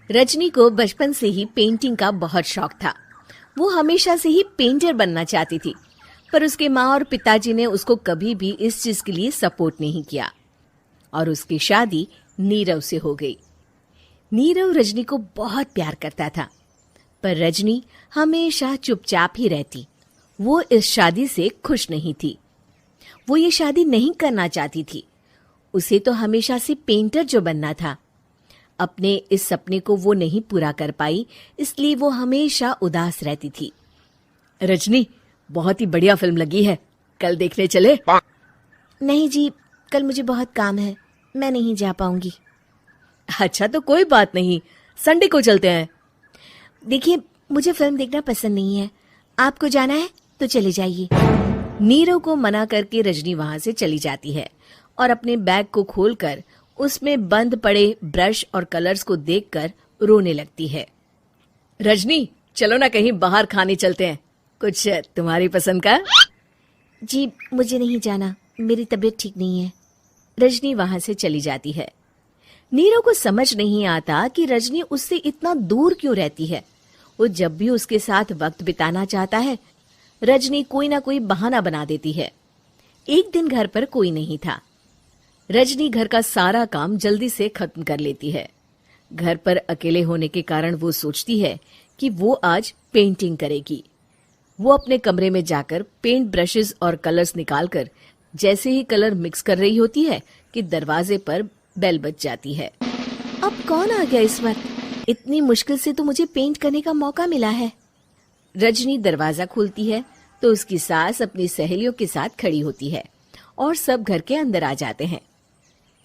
रजनी को बचपन से ही पेंटिंग का बहुत शौक था। वो हमेशा से ही पेंटर बनना चाहती थी, पर उसके माँ और पिताजी ने उसको कभी भी इस चीज के लिए सपोर्ट नहीं किया और उसकी शादी नीरव से हो गई। नीरव रजनी को बहुत प्यार करता था, पर रजनी हमेशा चुपचाप ही रहती। वो इस शादी से खुश नहीं थी। वो ये शादी नहीं करना चाहती थी। उसे तो हमेशा से पेंटर जो बनना था। अपने इस सपने को वो नहीं पूरा कर पाई, इसलिए वो हमेशा उदास रहती थी। रजनी, बहुत ही बढ़िया फिल्म लगी है, कल देखने चले? नहीं जी, कल मुझे बहुत काम है, मैं नहीं जा पाऊंगी। अच्छा तो कोई बात नहीं, संडे को चलते हैं। देखिए, मुझे फिल्म देखना पसंद नहीं है, आपको जाना है तो चले जाइए। नीरव को मना करके रजनी वहां से चली जाती है और अपने बैग को खोलकर उसमें बंद पड़े ब्रश और कलर्स को देखकर रोने लगती है। रजनी, चलो ना कहीं बाहर खाने चलते हैं, कुछ तुम्हारी पसंद का। जी मुझे नहीं जाना, मेरी तबीयत ठीक नहीं है। रजनी वहां से चली जाती है। नीरव को समझ नहीं आता कि रजनी उससे इतना दूर क्यों रहती है। वो जब भी उसके साथ वक्त बिताना चाहता है, रजनी कोई ना कोई बहाना बना देती है। एक दिन घर पर कोई नहीं था। रजनी घर का सारा काम जल्दी से खत्म कर लेती है। घर पर अकेले होने के कारण वो सोचती है कि वो आज पेंटिंग करेगी। वो अपने कमरे में जाकर पेंट ब्रशेस और कलर्स निकालकर जैसे ही कलर मिक्स कर रही होती है कि दरवाजे पर बेल बज जाती है। अब कौन आ गया इस वक्त? इतनी मुश्किल से तो मुझे पेंट करने का मौका मिला है। रजनी दरवाजा खोलती है तो उसकी सास अपनी सहेलियों के साथ खड़ी होती है और सब घर के अंदर आ जाते हैं।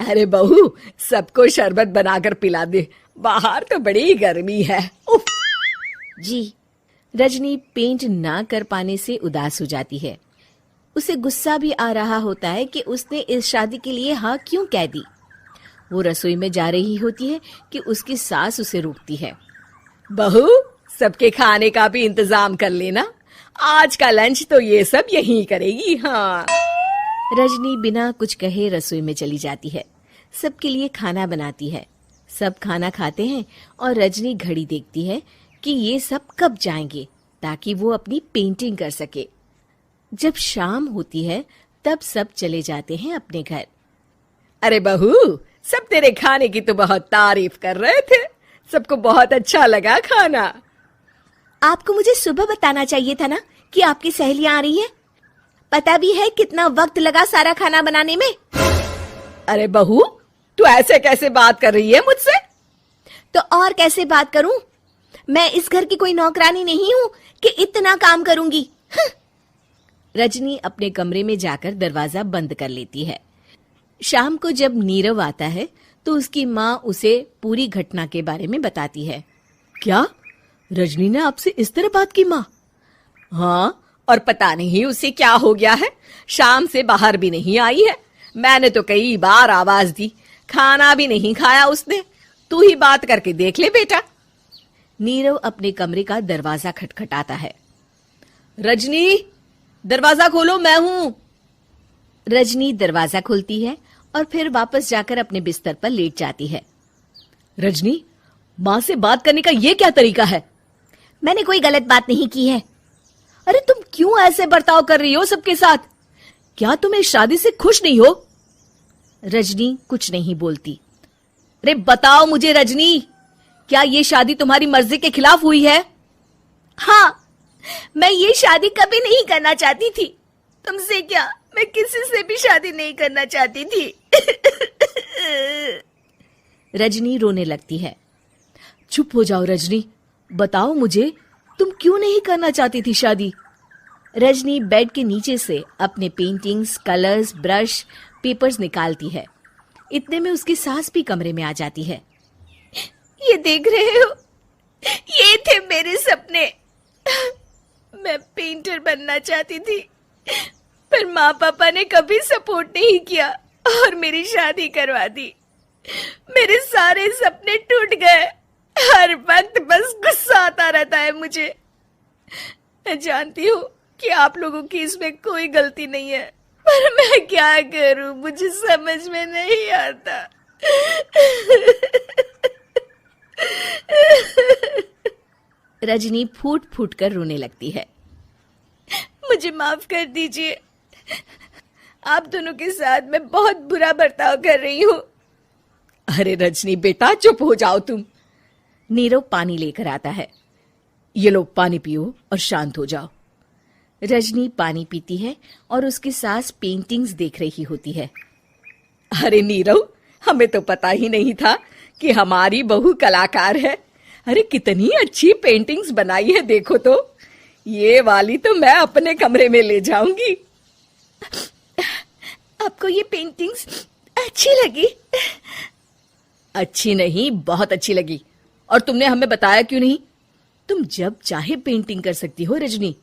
अरे बहू, सबको शरबत बनाकर पिला दे, बाहर तो बड़ी गर्मी है। उफ। जी। रजनी पेंट ना कर पाने से उदास हो जाती है। उसे गुस्सा भी आ रहा होता है कि उसने इस शादी के लिए हाँ क्यों कह दी। वो रसोई में जा रही होती है कि उसकी सास उसे रोकती है। बहू, सबके खाने का भी इंतजाम कर लेना, आज का लंच तो ये सब यहीं करेगी। हाँ। रजनी बिना कुछ कहे रसोई में चली जाती है। सबके लिए खाना बनाती है। सब खाना खाते हैं और रजनी घड़ी देखती है कि ये सब कब जाएंगे ताकि वो अपनी पेंटिंग कर सके। जब शाम होती है तब सब चले जाते हैं अपने घर। अरे बहू, सब तेरे खाने की तो बहुत तारीफ कर रहे थे, सबको बहुत अच्छा लगा खाना। आपको मुझे सुबह बताना चाहिए था ना कि आपकी सहेलियां आ रही हैं। पता भी है कितना वक्त लगा सारा खाना बनाने में। अरे बहू, तू ऐसे कैसे बात कर रही है मुझसे? तो और कैसे बात करूं? मैं इस घर की कोई नौकरानी नहीं हूं कि इतना काम करूंगी। रजनी अपने कमरे में जाकर दरवाजा बंद कर लेती है। शाम को जब नीरव आता है तो उसकी माँ उसे पूरी घटना के बारे में बताती है। क्या? रजनी ने आपसे इस तरह बात की माँ? हाँ, और पता नहीं उसे क्या हो गया है, शाम से बाहर भी नहीं आई है। मैंने तो कई बार आवाज दी, खाना भी नहीं खाया उसने। तू ही बात करके देख ले बेटा। नीरव अपने कमरे का दरवाजा खटखटाता है। रजनी, दरवाजा खोलो, मैं हूं। रजनी दरवाजा खोलती है और फिर वापस जाकर अपने बिस्तर पर लेट जाती है। रजनी, माँ से बात करने का ये क्या तरीका है? मैंने कोई गलत बात नहीं की है। अरे तुम क्यों ऐसे बर्ताव कर रही हो सबके साथ? क्या तुम इस शादी से खुश नहीं हो? रजनी कुछ नहीं बोलती। अरे बताओ मुझे रजनी, क्या ये शादी तुम्हारी मर्जी के खिलाफ हुई है? हाँ, मैं ये शादी कभी नहीं करना चाहती थी। तुमसे क्या, मैं किसी से भी शादी नहीं करना चाहती थी। रजनी रोने लगती है। चुप हो जाओ रजनी, बताओ मुझे, तुम क्यों नहीं करना चाहती थी शादी? रजनी बेड के नीचे से अपने पेंटिंग्स, कलर्स, ब्रश, पेपर्स निकालती है। इतने में उसकी सास भी कमरे में आ जाती है। ये देख रहे हो, ये थे मेरे सपने। मैं पेंटर बनना चाहती थी, पर माँ पापा ने कभी सपोर्ट नहीं किया और मेरी शादी करवा दी। मेरे सारे सपने टूट गए। हर वक्त बस गुस्सा आता रहता है मुझे। मैं जानती हूँ कि आप लोगों की इसमें कोई गलती नहीं है, पर मैं क्या करूं, मुझे समझ में नहीं आता। रजनी फूट फूट कर रोने लगती है। मुझे माफ कर दीजिए, आप दोनों के साथ मैं बहुत बुरा बर्ताव कर रही हूँ। अरे रजनी बेटा चुप हो जाओ तुम। नीरव पानी लेकर आता है। ये लो पानी पियो और शांत हो जाओ। रजनी पानी पीती है और उसकी सास पेंटिंग्स देख रही होती है। अरे नीरव, हमें तो पता ही नहीं था कि हमारी बहू कलाकार है। अरे कितनी अच्छी पेंटिंग्स बनाई है, देखो तो। ये वाली तो मैं अपने कमरे में ले जाऊंगी। आपको ये पेंटिंग्स अच्छी लगी? अच्छी नहीं, बहुत अच्छी लगी। और तुमने हमें बताया क्यों नहीं? तुम जब चाहे पेंटिंग कर सकती हो रजनी।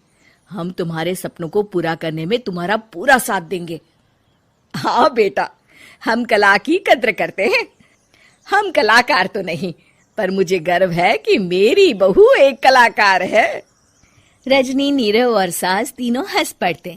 हम तुम्हारे सपनों को पूरा करने में तुम्हारा पूरा साथ देंगे। हाँ बेटा, हम कला की कद्र करते हैं। हम कलाकार तो नहीं, पर मुझे गर्व है कि मेरी बहू एक कलाकार है। रजनी, नीरव और सास तीनों हंस पड़ते।